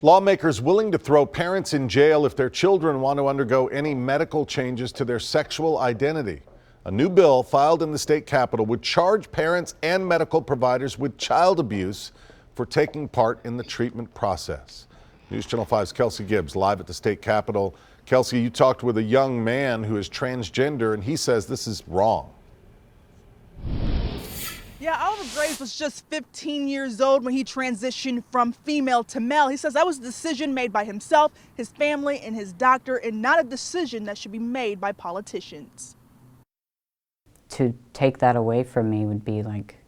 Lawmakers willing to throw parents in jail if their children want to undergo any medical changes to their sexual identity. A new bill filed in the state capitol would charge parents and medical providers with child abuse for taking part in the treatment process. News Channel 5's Kelsey Gibbs live at the state capitol. Kelsey, you talked with a young man who is transgender, and he says this is wrong. Yeah, Oliver Graves was just 15 years old when he transitioned from female to male. He says that was a decision made by himself, his family, and his doctor, and not a decision that should be made by politicians. To take that away from me would be like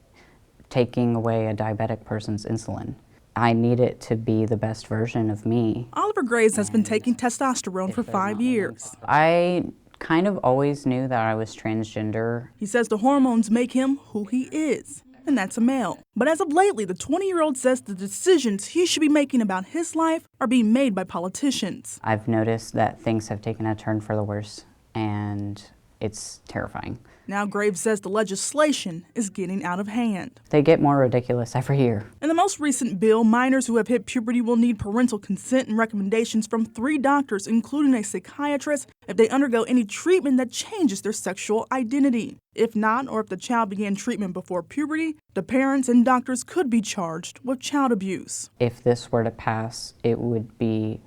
taking away a diabetic person's insulin. I need it to be the best version of me. Oliver Graves has been taking testosterone for 5 years. I kind of always knew that I was transgender. He says the hormones make him who he is, and that's a male. But as of lately, the 20-year-old says the decisions he should be making about his life are being made by politicians. I've noticed that things have taken a turn for the worse, and it's terrifying. Now Graves says the legislation is getting out of hand. They get more ridiculous every year. In the most recent bill, minors who have hit puberty will need parental consent and recommendations from 3 doctors, including a psychiatrist, if they undergo any treatment that changes their sexual identity. If not, or if the child began treatment before puberty, the parents and doctors could be charged with child abuse. If this were to pass, it would be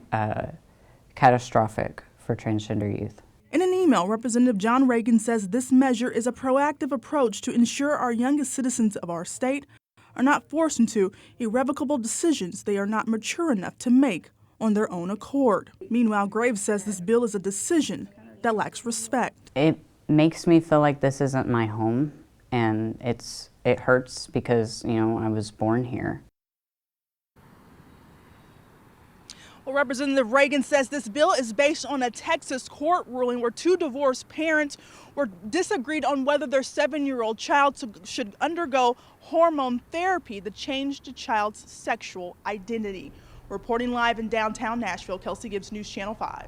catastrophic for transgender youth. In an email, Representative John Reagan says this measure is a proactive approach to ensure our youngest citizens of our state are not forced into irrevocable decisions they are not mature enough to make on their own accord. Meanwhile, Graves says this bill is a decision that lacks respect. It makes me feel like this isn't my home, and it hurts because, I was born here. Well, Representative Reagan says this bill is based on a Texas court ruling where 2 divorced parents were disagreed on whether their 7-year-old child should undergo hormone therapy to change the child's sexual identity. Reporting live in downtown Nashville, Kelsey Gibbs, News Channel 5.